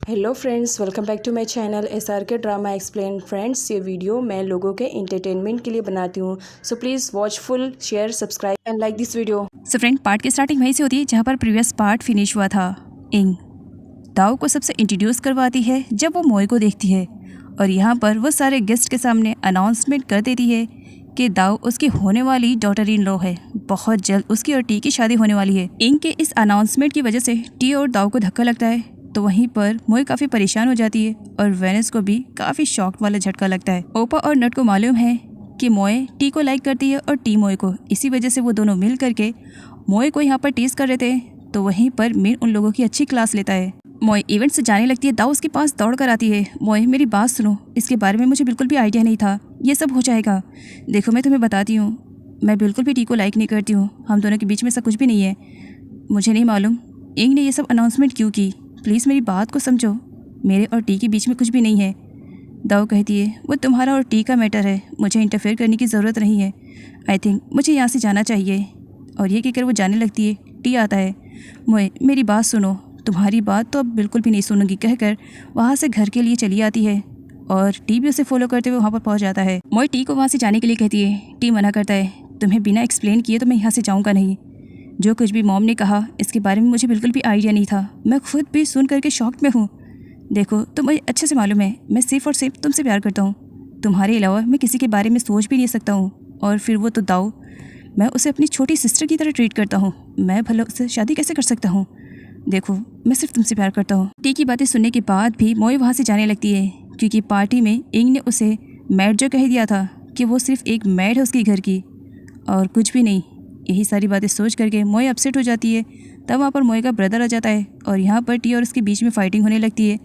Hello friends, welcome back to my channel SRK drama explain. Friends, ये video मैं लोगों के एंटरटेनमेंट के लिए बनाती हूँ, so please watch full, share, subscribe and like this video. So friend, part की स्टार्टिंग वहीं से होती है जहाँ पर प्रीवियस पार्ट फिनिश हुआ था। इंग दाओ को सबसे इंट्रोड्यूस करवाती है जब वो मोए को देखती है, और यहाँ पर वो सारे गेस्ट के सामने अनाउंसमेंट कर देती है कि दाओ उसकी होने वाली डॉटर इन लॉ है। बहुत जल्द उसकी और टी की शादी होने वाली है। इंग के इस अनाउंसमेंट की वजह से टी और दाओ को धक्का लगता है, तो वहीं पर मोए काफ़ी परेशान हो जाती है और वेनिस को भी काफ़ी शॉक वाला झटका लगता है। ओपा और नट को मालूम है कि मोए टी को लाइक करती है और टी मोए को, इसी वजह से वो दोनों मिल करके मोए को यहाँ पर टीज कर रहे थे। तो वहीं पर मीन उन लोगों की अच्छी क्लास लेता है। मोए इवेंट से जाने लगती है, दाओ उसके पास दौड़ कर आती है। मोए, मेरी बात सुनो, इसके बारे में मुझे बिल्कुल भी आइडिया नहीं था, ये सब हो जाएगा। देखो, मैं तुम्हें बताती हूँ, मैं बिल्कुल भी टी को लाइक नहीं करती हूँ, हम दोनों के बीच में ऐसा कुछ भी नहीं है। मुझे नहीं मालूम इंग ने ये सब अनाउंसमेंट क्यों की, प्लीज़ मेरी बात को समझो, मेरे और टी के बीच में कुछ भी नहीं है। दाओ कहती है, वो तुम्हारा और टी का मैटर है, मुझे इंटरफेयर करने की ज़रूरत नहीं है। आई थिंक मुझे यहाँ से जाना चाहिए। और ये कहकर वो जाने लगती है। टी आता है। मोए, मेरी बात सुनो, तुम्हारी बात तो अब बिल्कुल भी नहीं सुनूंगी, कहकर वहाँ से घर के लिए चली आती है और टी भी उसे फॉलो करते हुए वहाँ पर पहुँच जाता है। मोए टी को वहाँ से जाने के लिए कहती है। टी मना करता है, तुम्हें बिना एक्सप्लेन किए तो मैं यहाँ से जाऊँगा नहीं। जो कुछ भी मॉम ने कहा इसके बारे में मुझे बिल्कुल भी आइडिया नहीं था, मैं खुद भी सुन करके शॉक में हूँ। देखो, तुम्हें अच्छे से मालूम है मैं सिर्फ और सिर्फ तुमसे प्यार करता हूँ, तुम्हारे अलावा मैं किसी के बारे में सोच भी नहीं सकता हूँ। और फिर वो तो दाओ, मैं उसे अपनी छोटी सिस्टर की तरह ट्रीट करता हूँ, मैं भला उससे शादी कैसे कर सकता हूँ। देखो, मैं सिर्फ तुमसे प्यार करता हूँ। टी की बातें सुनने के बाद भी मोए वहाँ से जाने लगती है, क्योंकि पार्टी में इंग ने उसे मैड जो कह दिया था कि वो सिर्फ एक मैड है उसकी घर की और कुछ भी नहीं। यही सारी बातें सोच करके मोए अपसेट हो जाती है। तब वहाँ पर मोए का ब्रदर आ जाता है और यहाँ पर टी और उसके बीच में फाइटिंग होने लगती है।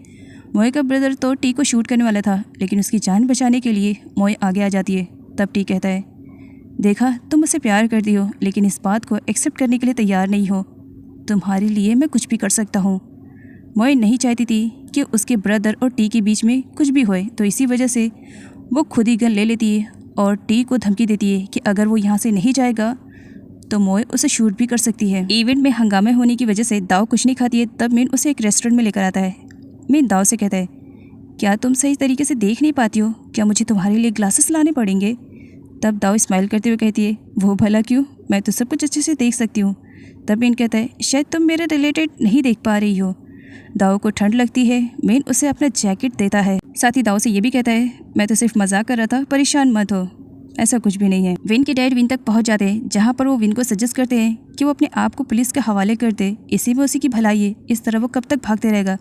मोए का ब्रदर तो टी को शूट करने वाला था, लेकिन उसकी जान बचाने के लिए मोए आगे आ जाती है। तब टी कहता है, देखा, तुम मुझसे प्यार करती हो लेकिन इस बात को एक्सेप्ट करने के लिए तैयार नहीं हो। तुम्हारे लिए मैं कुछ भी कर सकता हूँ। मोए नहीं चाहती थी कि उसके ब्रदर और टी के बीच में कुछ भी होए, तो इसी वजह से वो खुद ही गन ले लेती है और टी को धमकी देती है कि अगर वो यहाँ से नहीं जाएगा तो मोए उसे शूट भी कर सकती है। इवेंट में हंगामे होने की वजह से दाओ कुछ नहीं खाती है। तब मीन उसे एक रेस्टोरेंट में लेकर आता है। मीन दाओ से कहता है, क्या तुम सही तरीके से देख नहीं पाती हो, क्या मुझे तुम्हारे लिए ग्लासेस लाने पड़ेंगे। तब दाओ स्माइल करते हुए कहती है, वो भला क्यों, मैं तो सब कुछ अच्छे से देख सकती हूँ। तब मीन कहता है, शायद तुम मेरे रिलेटेड नहीं देख पा रही हो। दाओ को ठंड लगती है। मीन उसे अपना जैकेट देता है। साथ ही दाओ से ये भी कहता है, मैं तो सिर्फ मजाक कर रहा था, परेशान मत हो, ऐसा कुछ भी नहीं है। विन के डैड विन तक पहुंच जाते हैं, जहां पर वो विन को सजेस्ट करते हैं कि वो अपने आप को पुलिस के हवाले कर दे, इसी में उसी की भलाई है, इस तरह वो कब तक भागते रहेगा।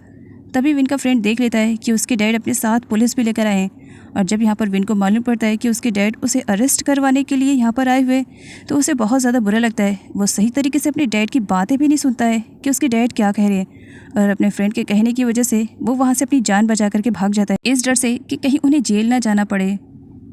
तभी विन का फ्रेंड देख लेता है कि उसके डैड अपने साथ पुलिस भी लेकर आए हैं, और जब यहाँ पर विन को मालूम पड़ता है कि उसके डैड उसे अरेस्ट करवाने के लिए यहाँ पर आए हुए, तो उसे बहुत ज़्यादा बुरा लगता है। वो सही तरीके से अपने डैड की बातें भी नहीं सुनता है कि उसके डैड क्या कह रहे हैं, और अपने फ्रेंड के कहने की वजह से वो वहाँ से अपनी जान बचा करके भाग जाता है, इस डर से कि कहीं उन्हें जेल ना जाना पड़े।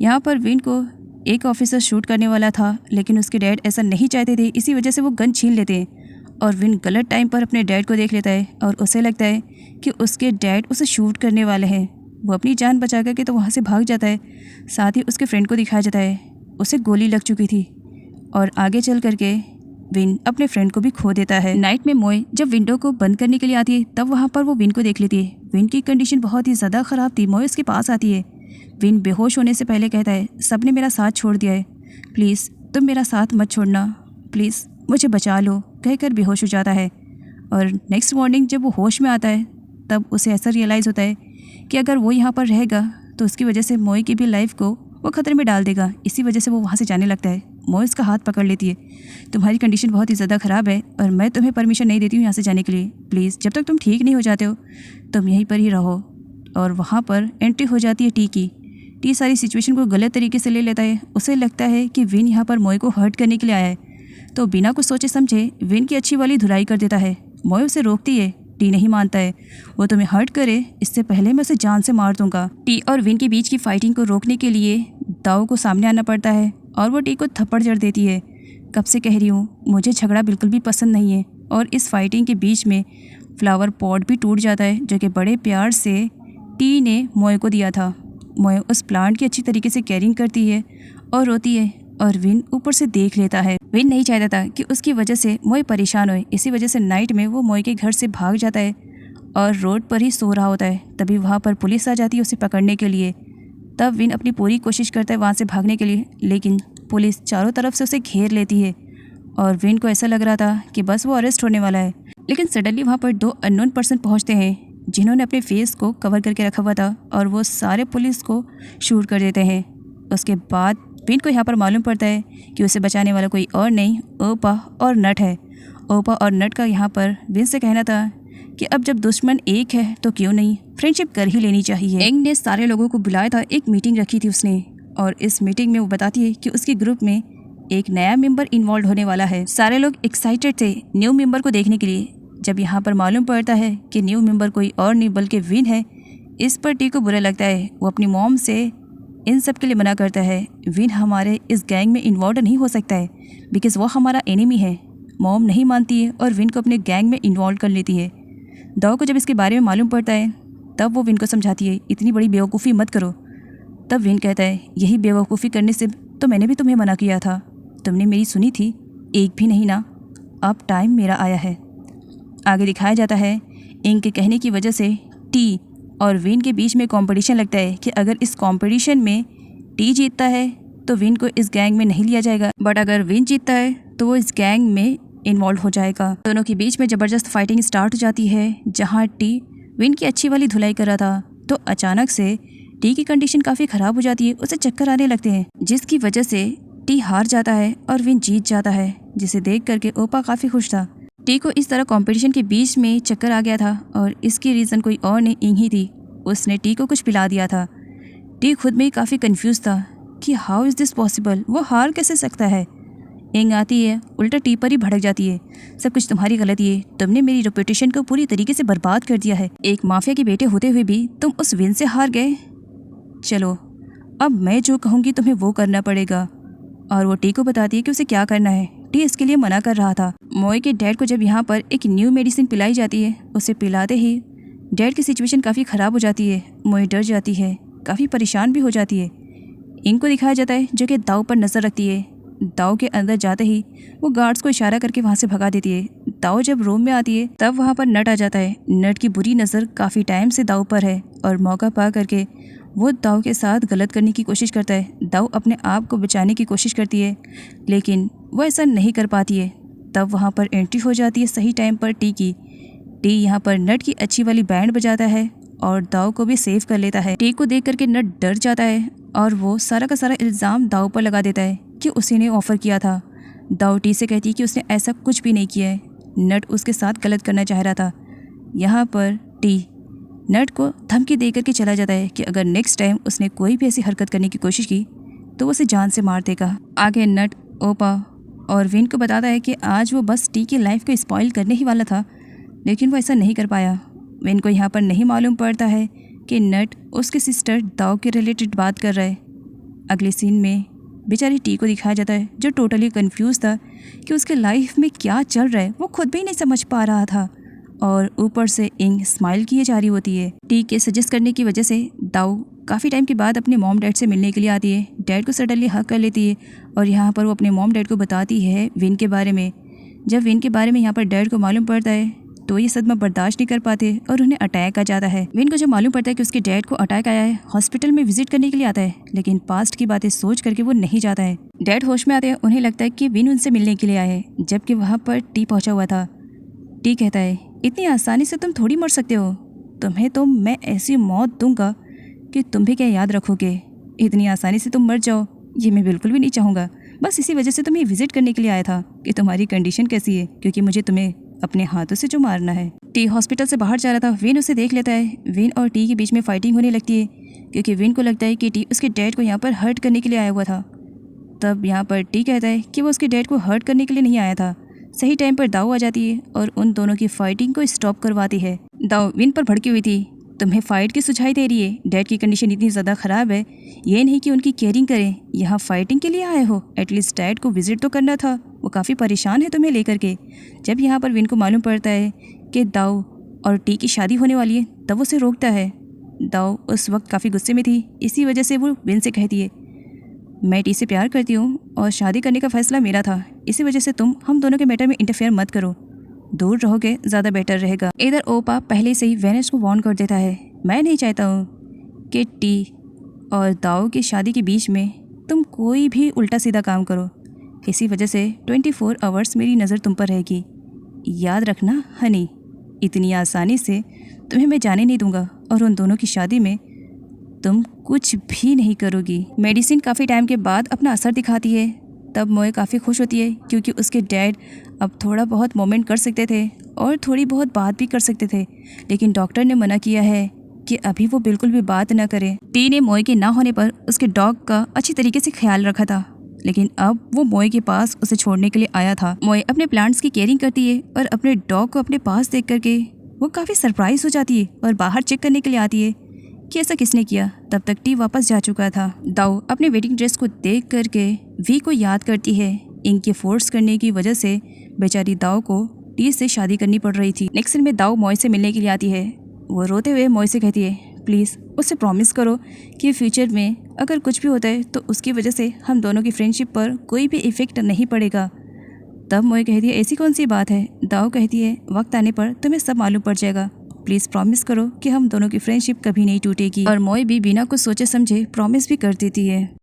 यहाँ पर विन को एक ऑफिसर शूट करने वाला था, लेकिन उसके डैड ऐसा नहीं चाहते थे, इसी वजह से वो गन छीन लेते हैं और विन गलत टाइम पर अपने डैड को देख लेता है और उसे लगता है कि उसके डैड उसे शूट करने वाले हैं। वो अपनी जान बचा करके तो वहाँ से भाग जाता है। साथ ही उसके फ्रेंड को दिखाया जाता है उसे गोली लग चुकी थी, और आगे चल करके विन अपने फ्रेंड को भी खो देता है। नाइट में मोए जब विंडो को बंद करने के लिए आती है, तब वहाँ पर वो विन को देख लेती है। विन की कंडीशन बहुत ही ज़्यादा ख़राब थी। मोए उसके पास आती है। विन बेहोश होने से पहले कहता है, सबने मेरा साथ छोड़ दिया है, प्लीज़ तुम मेरा साथ मत छोड़ना, प्लीज़ मुझे बचा लो, कहकर बेहोश हो जाता है। और नेक्स्ट मॉर्निंग जब वो होश में आता है, तब उसे ऐसा रियलाइज़ होता है कि अगर वो यहाँ पर रहेगा तो उसकी वजह से मोए की भी लाइफ को वो खतरे में डाल देगा। इसी वजह से वो वहाँ से जाने लगता है। मोए उसका हाथ पकड़ लेती है, तुम्हारी कंडीशन बहुत ही ज़्यादा ख़राब है और मैं तुम्हें परमिशन नहीं देती हूँ यहाँ से जाने के लिए, प्लीज़ जब तक तुम ठीक नहीं हो जाते हो तुम यहीं पर ही रहो। और वहाँ पर एंट्री हो जाती है टी की। टी सारी सिचुएशन को गलत तरीके से ले लेता है। उसे लगता है कि विन यहाँ पर मोए को हर्ट करने के लिए आया है, तो बिना कुछ सोचे समझे विन की अच्छी वाली धुलाई कर देता है। मोए उसे रोकती है। टी नहीं मानता है, वो तुम्हें हर्ट करे इससे पहले मैं उसे जान से मार दूंगा। टी और विन के बीच की फाइटिंग को रोकने के लिए दाओ को सामने आना पड़ता है और वो टी को थप्पड़ जड़ देती है। कब से कह रही हूँ, मुझे झगड़ा बिल्कुल भी पसंद नहीं है। और इस फाइटिंग के बीच में फ्लावर पॉट भी टूट जाता है, जो कि बड़े प्यार से टी ने मोए को दिया था। मोए उस प्लांट की अच्छी तरीके से केयरिंग करती है और रोती है, और विन ऊपर से देख लेता है। विन नहीं चाहता था कि उसकी वजह से मोए परेशान होए, इसी वजह से नाइट में वो मोए के घर से भाग जाता है और रोड पर ही सो रहा होता है। तभी वहाँ पर पुलिस आ जाती है उसे पकड़ने के लिए। तब विन अपनी पूरी कोशिश करता है वहाँ से भागने के लिए, लेकिन पुलिस चारों तरफ से उसे घेर लेती है और विन को ऐसा लग रहा था कि बस वो अरेस्ट होने वाला है। लेकिन सडनली वहाँ पर 2 अननोन पर्सन पहुँचते हैं जिन्होंने अपने फेस को कवर करके रखा हुआ था और वो सारे पुलिस को शूट कर देते हैं। उसके बाद विन को यहाँ पर मालूम पड़ता है कि उसे बचाने वाला कोई और नहीं, ओपा और नट है। ओपा और नट का यहाँ पर विन से कहना था कि अब जब दुश्मन एक है तो क्यों नहीं फ्रेंडशिप कर ही लेनी चाहिए। एंग ने सारे लोगों को बुलाया था, एक मीटिंग रखी थी उसने, और इस मीटिंग में वो बताती है कि उसके ग्रुप में एक नया मेंबर इन्वॉल्व होने वाला है। सारे लोग एक्साइटेड थे न्यू मेंबर को देखने के लिए। जब यहाँ पर मालूम पड़ता है कि न्यू मेंबर कोई और नहीं बल्कि विन है, इस पर टी को बुरा लगता है। वो अपनी मॉम से इन सब के लिए मना करता है। विन हमारे इस गैंग में इन्वॉल्व नहीं हो सकता है बिकॉज वो हमारा एनिमी है। मॉम नहीं मानती है और विन को अपने गैंग में इन्वॉल्व कर लेती है। दाओ को जब इसके बारे में मालूम पड़ता है तब वो विन को समझाती है इतनी बड़ी बेवकूफ़ी मत करो। तब विन कहता है यही बेवकूफ़ी करने से तो मैंने भी तुम्हें मना किया था, तुमने मेरी सुनी थी एक भी नहीं ना। अब टाइम मेरा आया है। आगे दिखाया जाता है इंग के कहने की वजह से टी और विन के बीच में कंपटीशन लगता है कि अगर इस कंपटीशन में टी जीतता है तो विन को इस गैंग में नहीं लिया जाएगा, बट अगर विन जीतता है तो वो इस गैंग में इन्वॉल्व हो जाएगा। दोनों के बीच में ज़बरदस्त फाइटिंग स्टार्ट हो जाती है जहाँ टी विन की अच्छी वाली धुलाई कर रहा था तो अचानक से टी की कंडीशन काफ़ी ख़राब हो जाती है, उसे चक्कर आने लगते हैं जिसकी वजह से टी हार जाता है और विन जीत जाता है, जिसे देख करके ओपा काफ़ी खुश था। टी को इस तरह कंपटीशन के बीच में चक्कर आ गया था और इसकी रीज़न कोई और नहीं इंग ही थी। उसने टी को कुछ पिला दिया था। टी खुद में ही काफ़ी कंफ्यूज था कि हाउ इज़ दिस पॉसिबल, वो हार कैसे सकता है। इंग आती है, उल्टा टी पर ही भड़क जाती है। सब कुछ तुम्हारी गलती है, तुमने मेरी रेपुटेशन को पूरी तरीके से बर्बाद कर दिया है। एक माफिया के बेटे होते हुए भी तुम उस विन से हार गए। चलो अब मैं जो कहूँगी तुम्हें वो करना पड़ेगा। और वो टी को बताती है कि उसे क्या करना है। टी इसके लिए मना कर रहा था। मोए के डैड को जब यहाँ पर एक न्यू मेडिसिन पिलाई जाती है, उसे पिलाते ही डैड की सिचुएशन काफ़ी ख़राब हो जाती है। मोए डर जाती है, काफ़ी परेशान भी हो जाती है। इंग को दिखाया जाता है जो कि दाव पर नज़र रखती है। दाव के अंदर जाते ही वो गार्ड्स को इशारा करके वहाँ से भगा देती है। दाव जब रूम में आती है तब वहाँ पर नट आ जाता है। नट की बुरी नज़र काफ़ी टाइम से दाव पर है और मौका पा करके वो दाव के साथ गलत करने की कोशिश करता है। दाव अपने आप को बचाने की कोशिश करती है लेकिन वो ऐसा नहीं कर पाती है। तब वहाँ पर एंट्री हो जाती है सही टाइम पर टी की। टी यहाँ पर नट की अच्छी वाली बैंड बजाता है और दाव को भी सेव कर लेता है। टी को देख करके नट डर जाता है और वो सारा का सारा इल्ज़ाम दाव पर लगा देता है कि उसी ने ऑफ़र किया था। दाव टी से कहती है कि उसने ऐसा कुछ भी नहीं किया है, नट उसके साथ गलत करना चाह रहा था। यहाँ पर टी नट को धमकी दे करके चला जाता है कि अगर नेक्स्ट टाइम उसने कोई भी ऐसी हरकत करने की कोशिश की तो वो उसे जान से मार देगा। आगे नट ओपा और विन को बताता है कि आज वो बस टी की लाइफ को स्पॉइल करने ही वाला था, लेकिन वो ऐसा नहीं कर पाया। विन को यहाँ पर नहीं मालूम पड़ता है कि नट उसके सिस्टर दाव के रिलेटेड बात कर रहा है। अगले सीन में बेचारी टी को दिखाया जाता है जो टोटली कंफ्यूज था कि उसके लाइफ में क्या चल रहा है, वो खुद भी नहीं समझ पा रहा था। और ऊपर से इंग स्माइल किए जा रही होती है। टी के सजेस्ट करने की वजह से दाव काफ़ी टाइम के बाद अपने मॉम डैड से मिलने के लिए आती है। डैड को सडनली हक कर लेती है और यहाँ पर वो अपने मॉम डैड को बताती है विन के बारे में। जब विन के बारे में यहाँ पर डैड को मालूम पड़ता है तो ये सदमा बर्दाश्त नहीं कर पाते और उन्हें अटैक आ जाता है। विन को जब मालूम पड़ता है कि उसके डैड को अटैक आया है, हॉस्पिटल में विजिट करने के लिए आता है, लेकिन पास्ट की बातें सोच करके वो नहीं जाता है। डैड होश में आते हैं, उन्हें लगता है कि विन उनसे मिलने के लिए आए हैं, जबकि वहाँ पर टी पहुँचा हुआ था। टी कहता है इतनी आसानी से तुम थोड़ी मर सकते हो, तुम्हें तो मैं ऐसी मौत दूंगा कि तुम भी क्या याद रखोगे। इतनी आसानी से तुम मर जाओ ये मैं बिल्कुल भी नहीं चाहूँगा। बस इसी वजह से तुम्हें विजिट करने के लिए आया था कि तुम्हारी कंडीशन कैसी है, क्योंकि मुझे तुम्हें अपने हाथों से जो मारना है। टी हॉस्पिटल से बाहर जा रहा था, विन उसे देख लेता है। विन और टी के बीच में फाइटिंग होने लगती है क्योंकि विन को लगता है कि टी उसके डैड को यहाँ पर हर्ट करने के लिए आया हुआ था। तब यहाँ पर टी कहता है कि वो उसके डैड को हर्ट करने के लिए नहीं आया था। सही टाइम पर दाव आ जाती है और उन दोनों की फाइटिंग को स्टॉप करवाती है। दाव विन पर भड़की हुई थी, तुम्हें फाइट की सुझाई दे रही है, डैड की कंडीशन इतनी ज़्यादा ख़राब है, ये नहीं कि उनकी केयरिंग करें, यहाँ फाइटिंग के लिए आए हो, एटलीस्ट डैड को विजिट तो करना था, वो काफ़ी परेशान है तुम्हें लेकर के। जब यहाँ पर विन को मालूम पड़ता है कि दाव और टी की शादी होने वाली है तब वो उसे रोकता है। दाव उस वक्त काफ़ी गुस्से में थी, इसी वजह से वो विन से कहती है मैं टी से प्यार करती हूँ और शादी करने का फ़ैसला मेरा था, इसी वजह से तुम हम दोनों के मैटर में इंटरफेयर मत करो। दूर रहोगे ज़्यादा बेटर रहेगा। इधर ओपा पहले से ही वेनिस को वार्न कर देता है, मैं नहीं चाहता हूँ कि टी और दाओ की शादी के बीच में तुम कोई भी उल्टा सीधा काम करो। इसी वजह से 24 आवर्स मेरी नज़र तुम पर रहेगी। याद रखना हनी, इतनी आसानी से तुम्हें मैं जाने नहीं दूंगा और उन दोनों की शादी में तुम कुछ भी नहीं करोगी। मेडिसिन काफ़ी टाइम के बाद अपना असर दिखाती है। तब मोए काफ़ी खुश होती है क्योंकि उसके डैड अब थोड़ा बहुत मोमेंट कर सकते थे और थोड़ी बहुत बात भी कर सकते थे, लेकिन डॉक्टर ने मना किया है कि अभी वो बिल्कुल भी बात ना करे। टी ने मोए के ना होने पर उसके डॉग का अच्छी तरीके से ख्याल रखा था, लेकिन अब वो मोए के पास उसे छोड़ने के लिए आया था। मोए अपने प्लांट्स की केयरिंग करती है और अपने डॉग को अपने पास देख करके वो काफ़ी सरप्राइज हो जाती है और बाहर चेक करने के लिए आती है कि ऐसा किसने किया। तब तक टी वापस जा चुका था। दाओ अपने वेडिंग ड्रेस को देख करके वी को याद करती है। इंक के फोर्स करने की वजह से बेचारी दाओ को टी से शादी करनी पड़ रही थी। नेक्स्ट सीन में दाओ मोए से मिलने के लिए आती है। वो रोते हुए मोए से कहती है, प्लीज़ उससे प्रॉमिस करो कि फ्यूचर में अगर कुछ भी होता है तो उसकी वजह से हम दोनों की फ्रेंडशिप पर कोई भी इफ़ेक्ट नहीं पड़ेगा। तब मोए कहती है, ऐसी कौन सी बात है। दाओ कहती है, वक्त आने पर तुम्हें सब मालूम पड़ जाएगा, प्लीज़ प्रॉमिस करो कि हम दोनों की फ्रेंडशिप कभी नहीं टूटेगी। और मोए भी बिना कुछ सोचे समझे प्रॉमिस भी कर देती है।